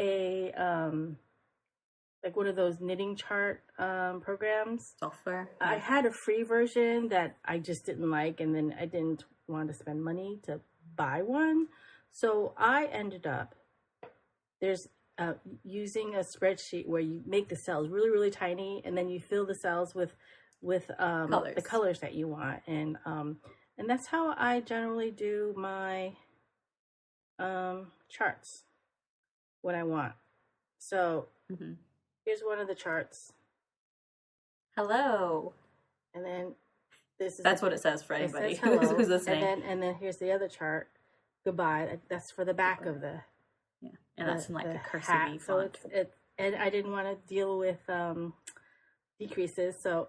a like one of those knitting chart programs. Software. I had a free version that I just didn't like, and then I didn't want to spend money to buy one. So I ended up using a spreadsheet where you make the cells really, really tiny, and then you fill the cells with the colors that you want, and that's how I generally do my charts when I want. So here's one of the charts. Hello. And then that's what it says for anybody who's listening. And then here's the other chart. Goodbye. That's for the back of the and that's in like the cursive font. So it's and I didn't want to deal with decreases, so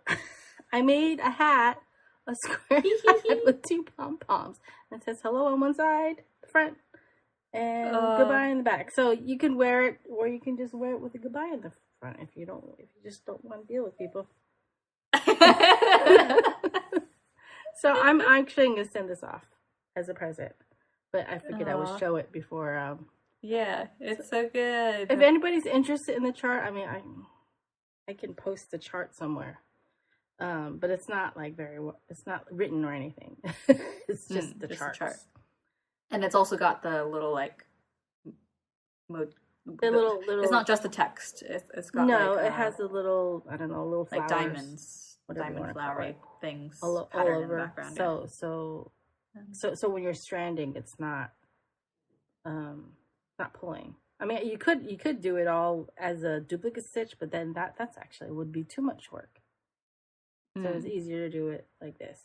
I made a hat, a square hat with 2 pom-poms. And it says hello on one side, the front, and goodbye in the back. So you can wear it, or you can just wear it with a goodbye in the front if you just don't want to deal with people. So I'm actually going to send this off as a present, but I figured I would show it before. Yeah, it's so good. If anybody's interested in the chart, I mean, I can post the chart somewhere, but it's not like it's not written or anything. It's just the chart. And it's also got the little like the little. It's not just the text. It's got it has a little, I don't know, little flowers, like diamonds, diamond flowery things all over. In the background. So when you're stranding, it's not pulling. I mean, you could do it all as a duplicate stitch, but then that's actually would be too much work. So it's easier to do it like this.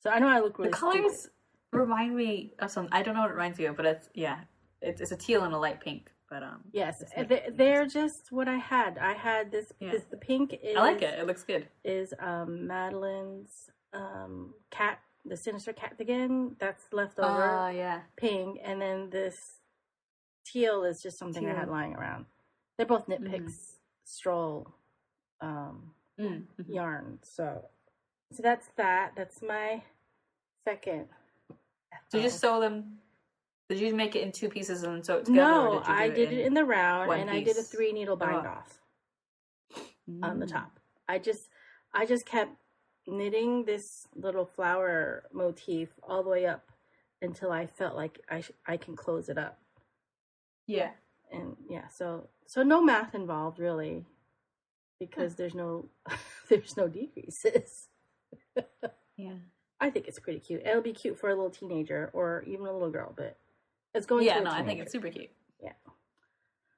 So I know I look really. The colors remind me of something. I don't know what it reminds me of, but it's a teal and a light pink. But yes, they're just what I had. I had this. The pink is. I like it. It looks good. Is Madeline's cat, the Sinister Cat again? That's left over. Pink, and then this teal is just something I had lying around. They're both Knitpicks Stroll yarn. So that's that. That's my second. So you just sew them. Did you make it in 2 pieces and sew it together? No, I did it in the round, and I did a 3 needle bind off on the top. I just kept knitting this little flower motif all the way up until I felt like I can close it up. Yeah. And so no math involved really, because there's no decreases. Yeah. I think it's pretty cute. It'll be cute for a little teenager or even a little girl, but it's going to a teenager. I think it's super cute. Yeah.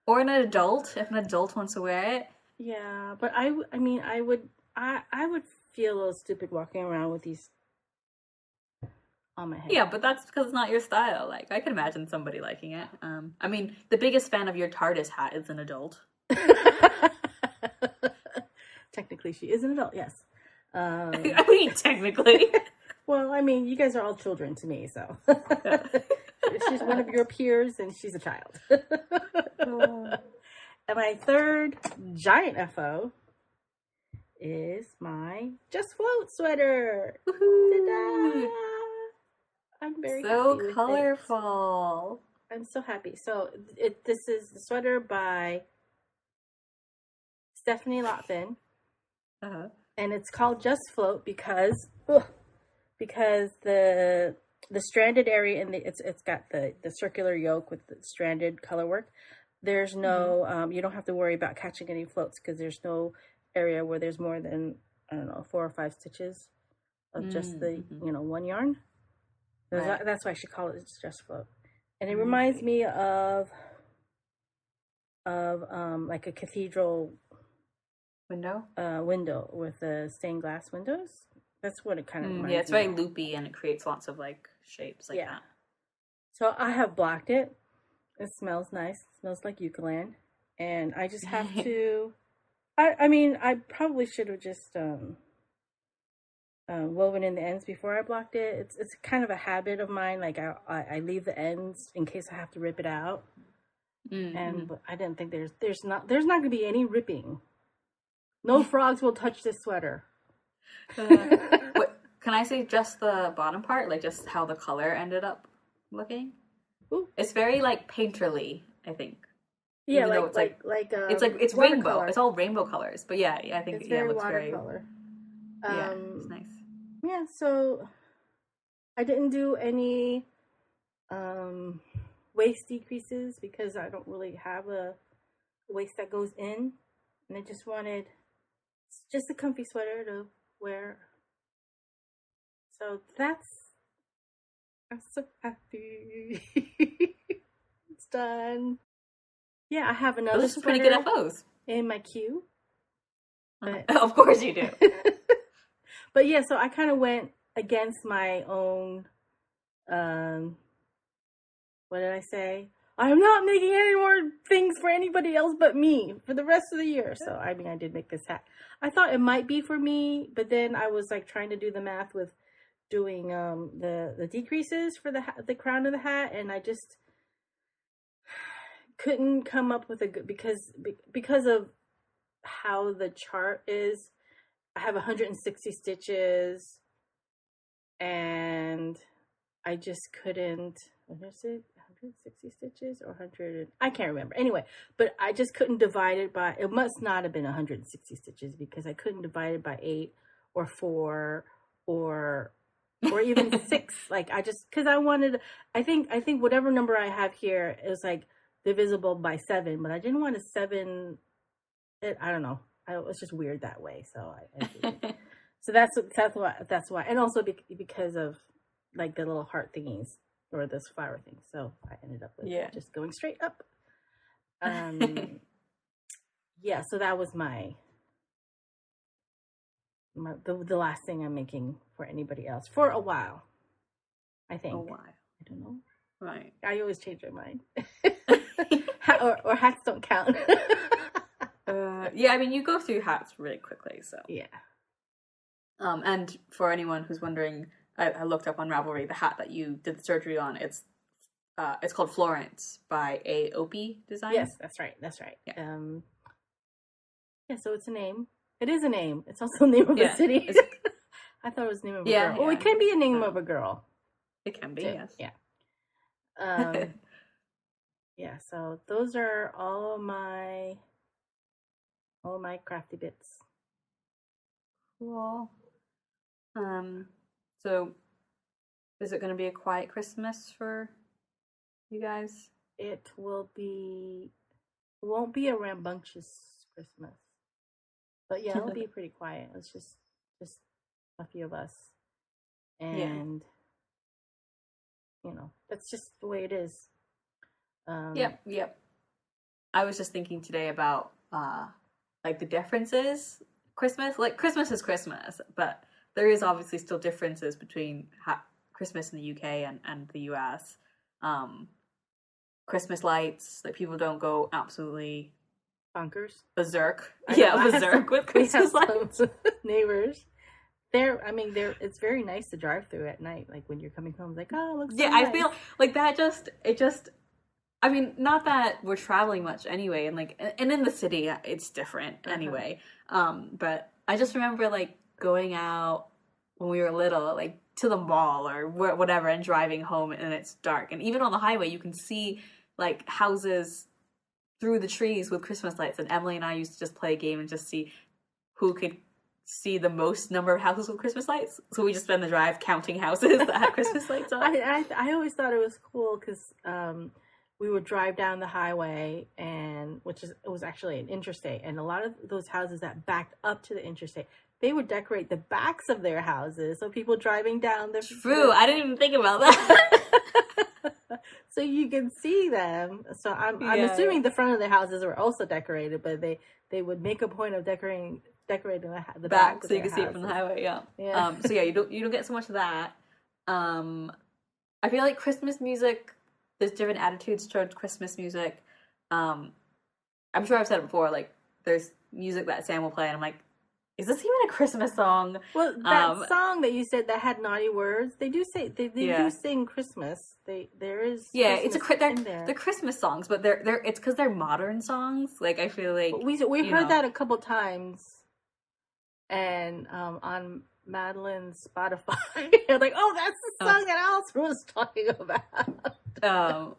Or an adult, if an adult wants to wear it. Yeah, but I mean, I would feel a little stupid walking around with these on my head. Yeah, but that's because it's not your style. Like, I can imagine somebody liking it. I mean, the biggest fan of your TARDIS hat is an adult. Technically, she is an adult, yes. I mean, technically. Well, I mean, you guys are all children to me, so. She's one of your peers, and she's a child. And my third giant FO is my Just Float sweater. Ta-da! I'm very happy with it. So colorful. I'm so happy. So this is the sweater by Stephanie Lotfin. And it's called Just Float because the stranded area in it's got the circular yoke with the stranded color work. There's no you don't have to worry about catching any floats because there's no area where there's more than 4 or 5 stitches of just the one yarn. Right. That's why she called it Just Float. And it reminds me of like a cathedral window with the stained glass windows. That's what it kind of reminds me. Yeah, it's very loopy and it creates lots of like shapes like that. So I have blocked it. It smells nice. It smells like Eucalyptus. And I just have to I mean, I probably should have just woven in the ends before I blocked it. It's kind of a habit of mine. Like I leave the ends in case I have to rip it out. And I didn't think there's not going to be any ripping. No frogs will touch this sweater. Can I say just the bottom part, like just how the color ended up looking? Ooh. It's very like painterly, I think. Yeah, it's rainbow. Color. It's all rainbow colors, but yeah, I think it looks watercolor. Yeah, it's nice. Yeah, so I didn't do any waist decreases because I don't really have a waist that goes in, and I just wanted just a comfy sweater to wear. So I'm so happy. It's done. Yeah, I have another Those are sweater pretty good FOs. in my queue. But, Of course you do. but yeah, so I kind of went against my own, what did I say? I'm not making any more things for anybody else but me for the rest of the year. So, I mean, I did make this hat. I thought it might be for me, but then I was like trying to do the math with doing the decreases for the crown of the hat, and I just couldn't come up with a good, because of how the chart is. I have 160 stitches, and I just couldn't. What is it? 160 stitches or 100? I can't remember. Anyway, but I just couldn't divide it by. It must not have been 160 stitches because I couldn't divide it by 8 or 4 or even 6. Like I just, because I wanted. I think whatever number I have here is like divisible by 7, but I didn't want a 7. I don't know. It was just weird that way, so I didn't. So that's why, and also because of like the little heart thingies or this flower thing. So I ended up with just going straight up. Yeah. So that was the last thing I'm making for anybody else for a while. I think. A while. I don't know. Right. I always change my mind. or hats don't count. Yeah, I mean, you go through hats really quickly, so. Yeah. And for anyone who's wondering, I looked up on Ravelry the hat that you did the surgery on. It's called Florence by A. Opie Design. Yes, that's right. Yeah. Yeah, so it's a name. It is a name. It's also the name of a city. I thought it was the name of a girl. Yeah. Oh, it can be a name of a girl. It can be, too. yes. Yeah. Yeah, so those are all my crafty bits. Cool. So is it going to be a quiet Christmas for you guys? It won't be a rambunctious Christmas. But yeah, it'll be pretty quiet. It's just a few of us. And you know, that's just the way it is. Yep. I was just thinking today about like the differences. Christmas is Christmas, but there is obviously still differences between Christmas in the UK and the US. Christmas lights, like people don't go absolutely bonkers, berserk. Berserk with Christmas lights. Neighbors, it's very nice to drive through at night. Like when you're coming home, like, oh, it looks so nice. I feel like that I mean, not that we're traveling much anyway, and in the city it's different anyway. But I just remember like going out when we were little, like to the mall or whatever, and driving home, and it's dark. And even on the highway, you can see like houses through the trees with Christmas lights. And Emily and I used to just play a game and just see who could see the most number of houses with Christmas lights. So we just spend the drive counting houses that had Christmas lights on. I always thought it was cool because we would drive down the highway, it was actually an interstate, and a lot of those houses that backed up to the interstate, they would decorate the backs of their houses so people driving down the True, I didn't even think about that. So you can see them. So I'm assuming the front of their houses were also decorated, but they would make a point of decorating the back so you can see it from the highway. Yeah. So yeah, you don't get so much of that. I feel like Christmas music, there's different attitudes towards Christmas music. I'm sure I've said it before, like there's music that Sam will play and I'm like, is this even a Christmas song? Well, that song that you said that had naughty words, they do say they do sing Christmas. There is Christmas they're Christmas songs, but it's because they're modern songs. Like I feel like we heard that a couple times, and on Madeline's Spotify, they're like, oh, that's the song that Alyson was talking about.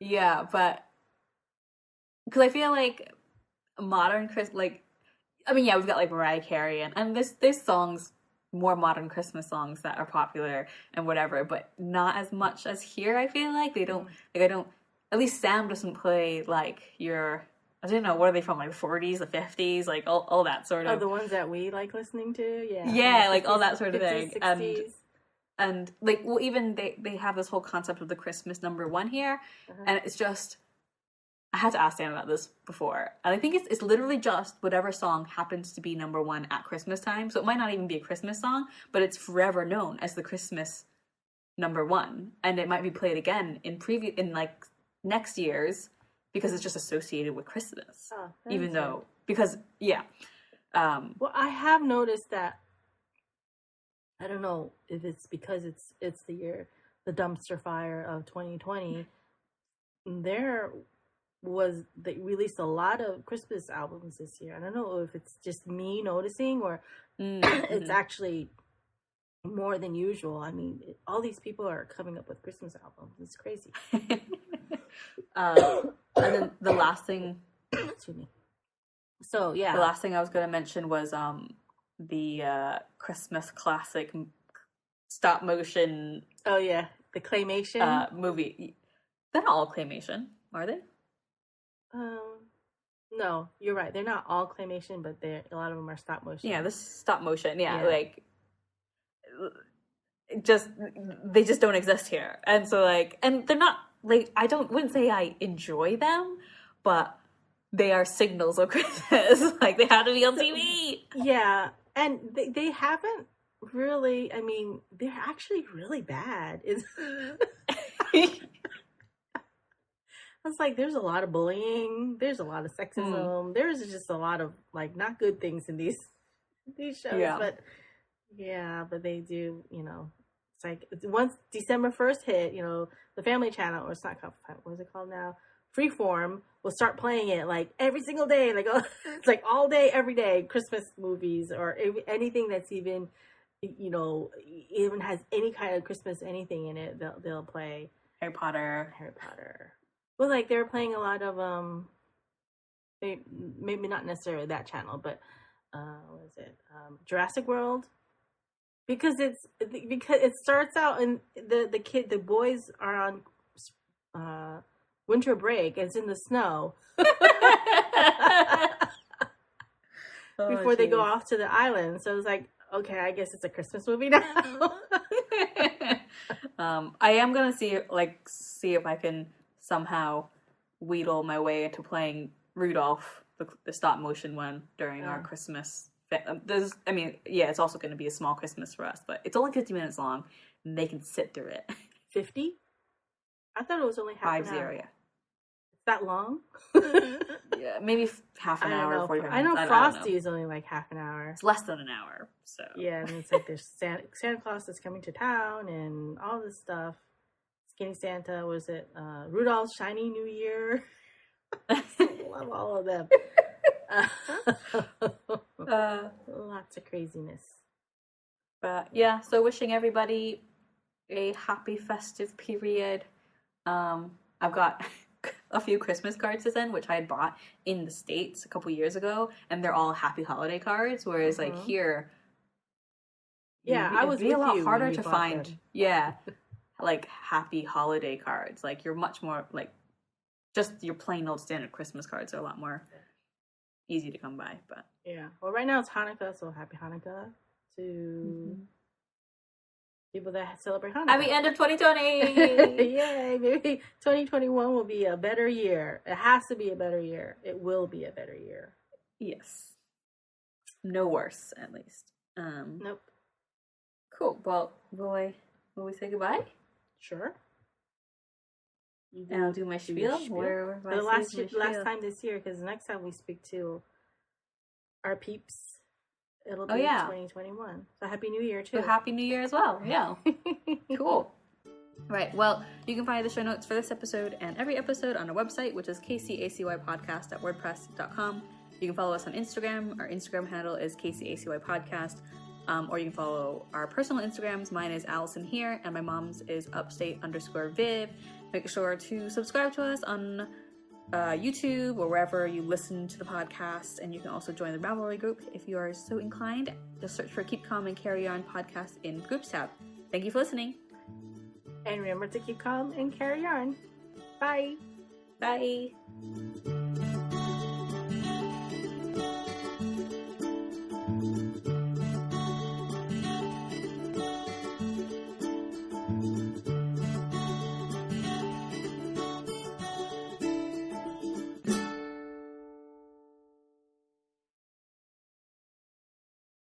Yeah, but because I feel like modern we've got like Mariah Carey and there's songs, more modern Christmas songs that are popular and whatever, but not as much as here. I feel like they don't, at least Sam doesn't play like your I don't know, what are they from, like the 40s, the 50s, like all that sort of. Oh, the ones that we like listening to? Yeah. Yeah, like 50s, all that sort of 50s, thing. 60s. And like, well, even they have this whole concept of the Christmas number one here, and it's just, I had to ask Dan about this before, and I think it's literally just whatever song happens to be number one at Christmas time. So it might not even be a Christmas song, but it's forever known as the Christmas number one, and it might be played again in like next year's, because it's just associated with Christmas. Oh, even though, because well, I have noticed that, I don't know if it's because it's the dumpster fire of 2020. They released a lot of Christmas albums this year. I don't know if it's just me noticing or it's actually more than usual. I mean, all these people are coming up with Christmas albums. It's crazy. And then the last thing, excuse me. So yeah, the last thing I was going to mention was the Christmas classic stop motion. Oh yeah, the claymation movie. They're not all claymation, are they? No, you're right. They're not all claymation, but a lot of them are stop motion. Yeah, this stop motion. Yeah, like they just don't exist here, and so like, and they're not like, wouldn't say I enjoy them, but they are signals of Christmas. Like, they have to be on TV. Yeah, and they haven't really. I mean, they're actually really bad. It's like there's a lot of bullying. There's a lot of sexism. There's just a lot of like not good things in these shows. Yeah. But they do. You know, it's like once December 1st hit, you know, the Family Channel, or it's not called, what is it called now? Freeform will start playing it like every single day. Like it's like all day, every day, Christmas movies or anything that's even, you know, even has any kind of Christmas anything in it. They'll play Harry Potter. Well, like they were playing a lot of maybe not necessarily that channel, but what is it? Jurassic World. Because it starts out and the boys are on winter break and it's in the snow before they go off to the island. So it's like, okay, I guess it's a Christmas movie now. I am gonna see if I can somehow wheedle my way into playing Rudolph, the stop motion one, during our Christmas. It's also going to be a small Christmas for us, but it's only 50 minutes long, and they can sit through it. 50? I thought it was only half an hour. 50, yeah. It's that long? Yeah, maybe half an hour, 45 minutes. I know Frosty is only like half an hour. It's less than an hour, so. Yeah, and it's like there's Santa Claus is coming to town, and all this stuff. Skinny Santa, was it Rudolph's Shiny New Year? I love all of them. Lots of craziness. But yeah, so wishing everybody a happy festive period. I've got a few Christmas cards to send, which I had bought in the States a couple years ago, and they're all happy holiday cards, whereas like here, it'd be a lot harder to find them. Yeah, like happy holiday cards. Like you're much more like just your plain old standard Christmas cards are a lot more easy to come by. But yeah, well, right now it's Hanukkah, so happy Hanukkah to people that celebrate Hanukkah. Happy end of 2020! Yay! Maybe 2021 will be a better year. It has to be a better year. It will be a better year. Yes. No worse, at least. Nope. Cool. Well, will we say goodbye? Sure. And I'll do my spiel. For the last time this year, because next time we speak to our peeps, it'll be 2021. So Happy New Year, too. So Happy New Year as well. Yeah. Cool. Right. Well, you can find the show notes for this episode and every episode on our website, which is kcacypodcast.wordpress.com. You can follow us on Instagram. Our Instagram handle is kcacypodcast. Or you can follow our personal Instagrams. Mine is Alyson here, and my mom's is upstate_Viv. Make sure to subscribe to us on YouTube or wherever you listen to the podcast. And you can also join the Ravelry group if you are so inclined. Just search for Keep Calm and Carry On podcast in Groups tab. Thank you for listening. And remember to keep calm and carry on. Bye. Bye. Bye.